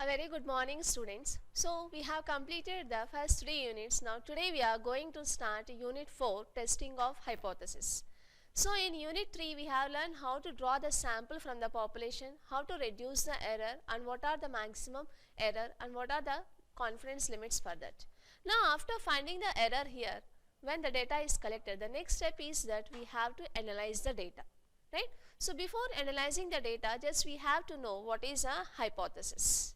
A very good morning, students. So we have completed the first 3 units. Now today we are going to start unit 4, testing of hypothesis. So in unit 3 we have learned how to draw the sample from the population, how to reduce the error, and what are the maximum error and what are the confidence limits for that. Now after finding the error here, when the data is collected, the next step is that we have to analyze the data, right? So before analyzing the data, just we have to know what is a hypothesis.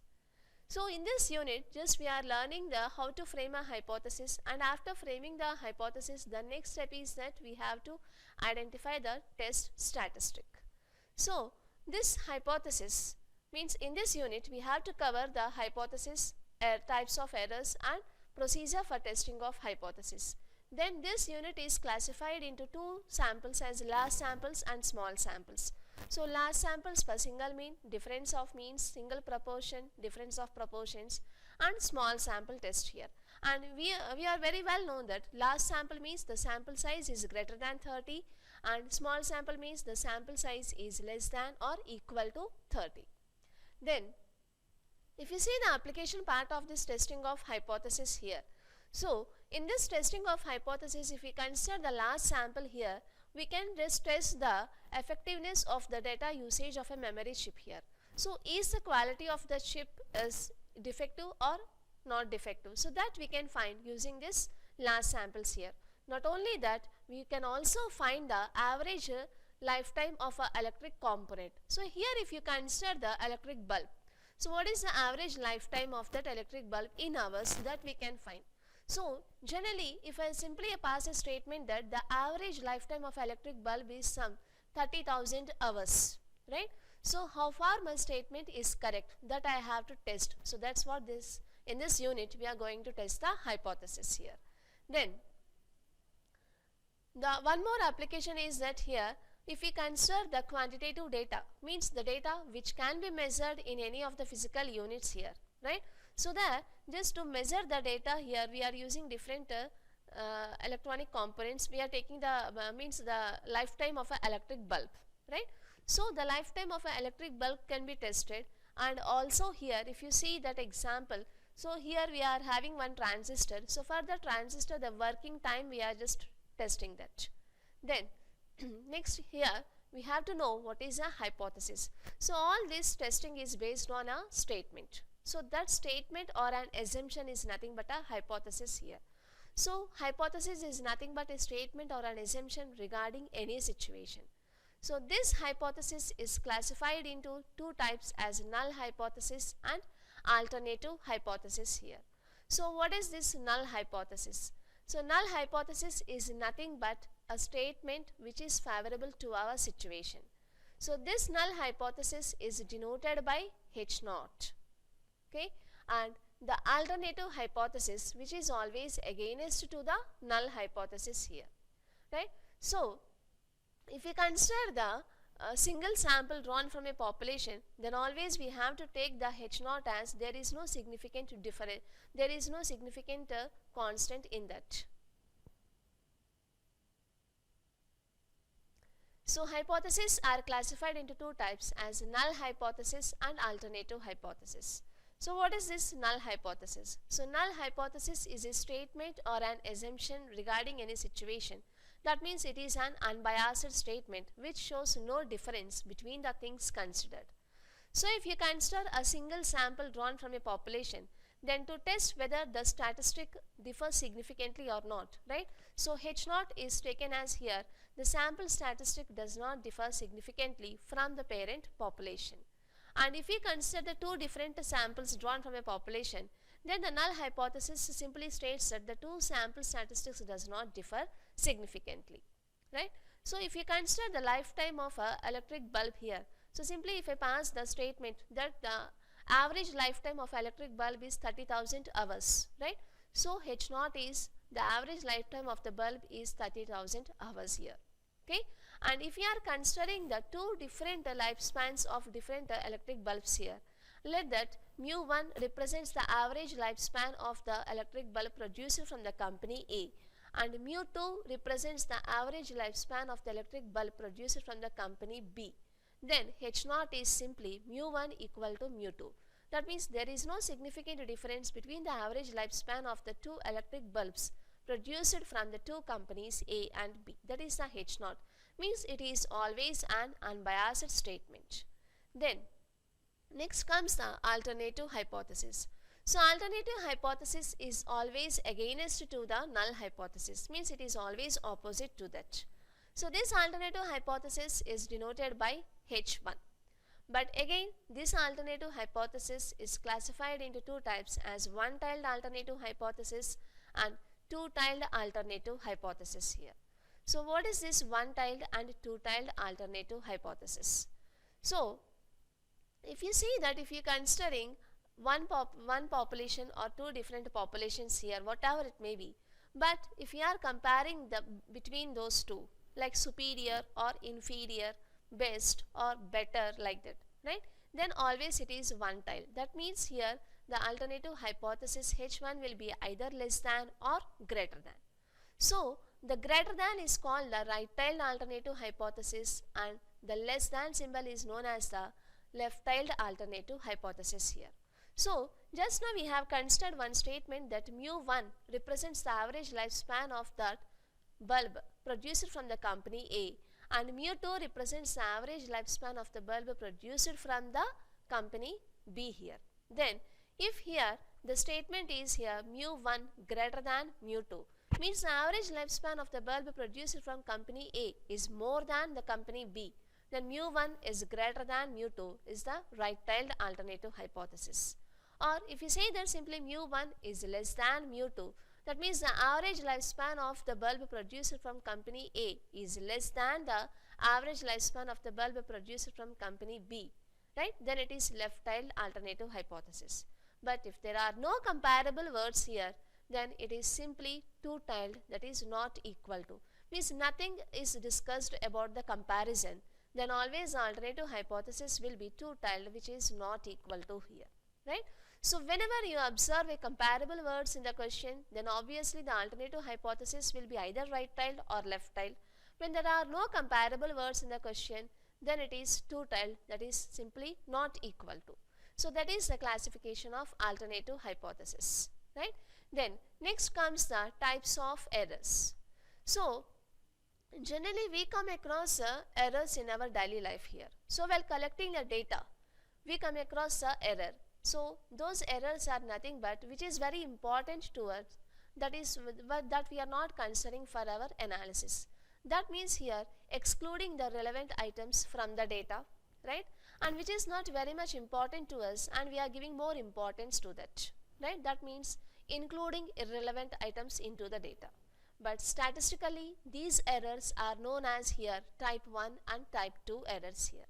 So in this unit, just we are learning the how to frame a hypothesis, and after framing the hypothesis, the next step is that we have to identify the test statistic. So this hypothesis means in this unit we have to cover the hypothesis, types of errors and procedure for testing of hypothesis. Then this unit is classified into two samples as large samples and small samples. So large samples for single mean, difference of means, single proportion, difference of proportions, and small sample test here. And we are very well known that large sample means the sample size is greater than 30 and small sample means the sample size is less than or equal to 30. Then if you see the application part of this testing of hypothesis here. So in this testing of hypothesis, if we consider the large sample here, we can just test the effectiveness of the data usage of a memory chip here. So is the quality of the chip is defective or not defective? So that we can find using this large samples here. Not only that, we can also find the average lifetime of an electric component. So here if you consider the electric bulb, so what is the average lifetime of that electric bulb in hours, that we can find. So generally if I simply pass a statement that the average lifetime of electric bulb is some 30,000 hours, right? So how far my statement is correct, that I have to test. So that's what this, in this unit we are going to test the hypothesis here. Then the one more application is that here if we consider the quantitative data, means the data which can be measured in any of the physical units here, right? So that just to measure the data here we are using different electronic components. We are taking the means the lifetime of an electric bulb, right? So the lifetime of an electric bulb can be tested, and also here if you see that example, so here we are having one transistor. So for the transistor the working time we are just testing that. Then next here we have to know what is a hypothesis. So all this testing is based on a statement. So that statement or an assumption is nothing but a hypothesis here. So hypothesis is nothing but a statement or an assumption regarding any situation. So this hypothesis is classified into two types as null hypothesis and alternative hypothesis here. So what is this null hypothesis? So null hypothesis is nothing but a statement which is favorable to our situation. So this null hypothesis is denoted by H naught. Okay, and the alternative hypothesis which is always against to the null hypothesis here, right? So if we consider the single sample drawn from a population, then always we have to take the H naught as there is no significant difference, there is no significant constant in that. So hypotheses are classified into two types as null hypothesis and alternative hypothesis. So what is this null hypothesis? So null hypothesis is a statement or an assumption regarding any situation. That means it is an unbiased statement which shows no difference between the things considered. So if you consider a single sample drawn from a population, then to test whether the statistic differs significantly or not, right? So H naught is taken as here the sample statistic does not differ significantly from the parent population. And if we consider the two different samples drawn from a population, then the null hypothesis simply states that the two sample statistics does not differ significantly, right? So if you consider the lifetime of an electric bulb here, so simply if I pass the statement that the average lifetime of electric bulb is 30,000 hours, right? So H naught is the average lifetime of the bulb is 30,000 hours here, okay? And if we are considering the two different lifespans of different electric bulbs here, let that mu1 represents the average lifespan of the electric bulb produced from the company A, and mu2 represents the average lifespan of the electric bulb produced from the company B. Then H naught is simply mu1 equal to mu2. That means there is no significant difference between the average lifespan of the two electric bulbs produced from the two companies A and B. That is the H naught. Means it is always an unbiased statement. Then next comes the alternative hypothesis. So alternative hypothesis is always against to the null hypothesis, means it is always opposite to that. So this alternative hypothesis is denoted by H1. But again, this alternative hypothesis is classified into two types as one-tiled alternative hypothesis and two-tiled alternative hypothesis here. So what is this one-tiled and two-tiled alternative hypothesis? So if you see that if you are considering one population or two different populations here, whatever it may be, but if you are comparing between those two, like superior or inferior, best or better, like that, right, then always it is one tile. That means here the alternative hypothesis H1 will be either less than or greater than. So the greater than is called the right tiled alternative hypothesis and the less than symbol is known as the left tiled alternative hypothesis here. So just now we have considered one statement that mu1 represents the average lifespan of that bulb produced from the company A, and mu2 represents the average lifespan of the bulb produced from the company B here. Then if here the statement is here mu1 greater than mu2, means the average lifespan of the bulb produced from company A is more than the company B, then mu1 is greater than mu2 is the right tiled alternative hypothesis. Or if you say that simply mu1 is less than mu2, that means the average lifespan of the bulb produced from company A is less than the average lifespan of the bulb produced from company B, right? Then it is left tiled alternative hypothesis. But if there are no comparable words here, then it is simply two tiled, that is not equal to. Means nothing is discussed about the comparison. Then always alternative hypothesis will be two tiled, which is not equal to here, right? So whenever you observe a comparable words in the question, then obviously the alternative hypothesis will be either right tiled or left tiled. When there are no comparable words in the question, then it is two tiled, that is simply not equal to. So that is the classification of alternative hypothesis, right? Then next comes the types of errors. So generally we come across errors in our daily life here. So while collecting the data, we come across the error. So those errors are nothing but which is very important to us, that is that we are not considering for our analysis. That means here excluding the relevant items from the data, right, and which is not very much important to us and we are giving more importance to that, right. That means including irrelevant items into the data. But statistically these errors are known as here type 1 and type 2 errors here.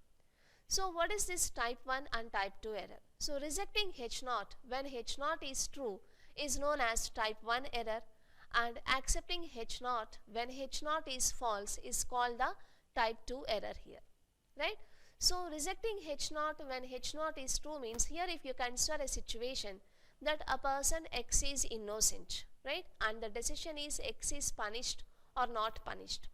So what is this type 1 and type 2 error? So rejecting H0 when H0 is true is known as type 1 error, and accepting H0 when H0 is false is called the type 2 error here, right. So rejecting H0 when H0 is true means here if you consider a situation that a person X is innocent, right, and the decision is X is punished or not punished.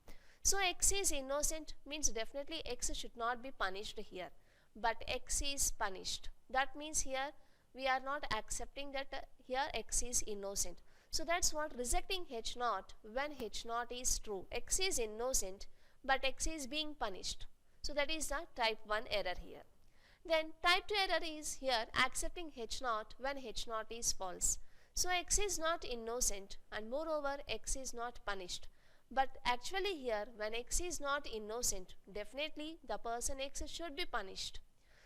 So X is innocent means definitely X should not be punished here, but X is punished. That means here we are not accepting that here X is innocent. So that's what rejecting H0 when H0 is true. X is innocent but X is being punished. So that is the type 1 error here. Then type 2 error is here accepting H0 when H0 is false. So X is not innocent and moreover X is not punished. But actually here when X is not innocent, definitely the person X should be punished.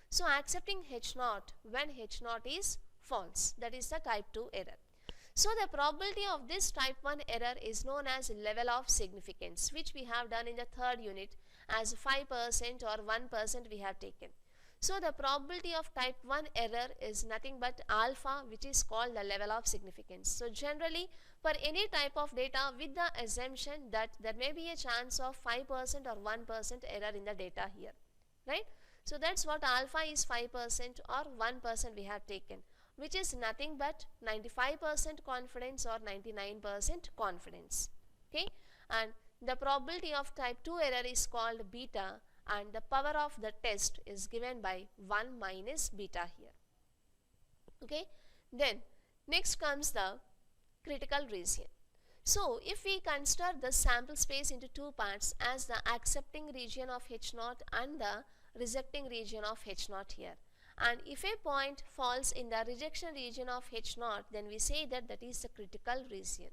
So accepting H0 when H0 is false, that is the type 2 error. So the probability of this type 1 error is known as level of significance, which we have done in the third unit as 5% or 1% we have taken. So the probability of type 1 error is nothing but alpha, which is called the level of significance. So generally for any type of data with the assumption that there may be a chance of 5% or 1% error in the data here, right. So that's what alpha is 5% or 1% we have taken, which is nothing but 95% confidence or 99% confidence, okay. And the probability of type 2 error is called beta, and the power of the test is given by 1 minus beta here. Okay, then next comes the critical region. So if we consider the sample space into two parts as the accepting region of H0 and the rejecting region of H0 here, and if a point falls in the rejection region of H0, then we say that that is the critical region.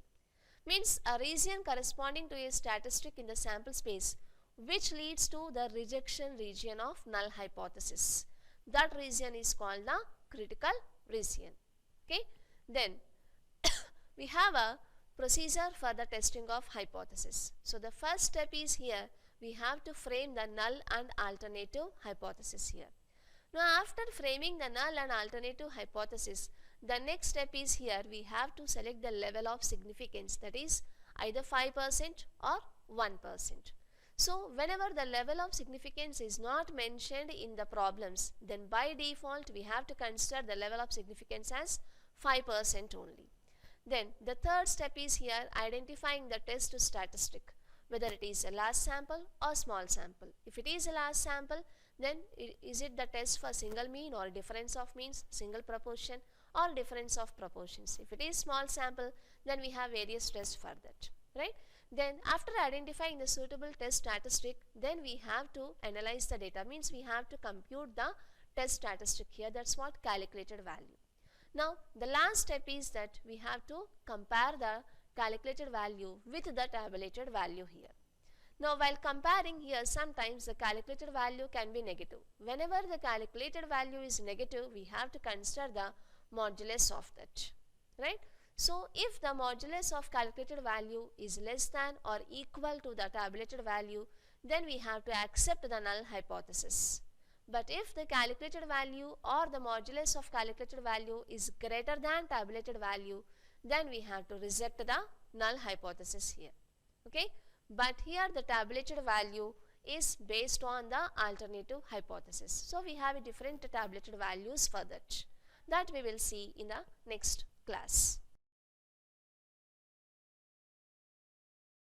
Means a region corresponding to a statistic in the sample space which leads to the rejection region of null hypothesis. That region is called the critical region. Okay, then we have a procedure for the testing of hypothesis. So the first step is here we have to frame the null and alternative hypothesis here. Now after framing the null and alternative hypothesis, the next step is here we have to select the level of significance, that is either 5% or 1%. So whenever the level of significance is not mentioned in the problems, then by default we have to consider the level of significance as 5% only. Then the third step is here identifying the test statistic, whether it is a large sample or small sample. If it is a large sample, then is it the test for single mean or difference of means, single proportion or difference of proportions. If it is small sample, then we have various tests for that, right? Then after identifying the suitable test statistic, then we have to analyze the data, means we have to compute the test statistic here, that's what calculated value. Now the last step is that we have to compare the calculated value with the tabulated value here. Now while comparing here, sometimes the calculated value can be negative. Whenever the calculated value is negative, we have to consider the modulus of that, right? So if the modulus of calculated value is less than or equal to the tabulated value, then we have to accept the null hypothesis. But if the calculated value or the modulus of calculated value is greater than tabulated value, then we have to reject the null hypothesis here. Okay, but here the tabulated value is based on the alternative hypothesis. So we have different tabulated values for that we will see in the next class.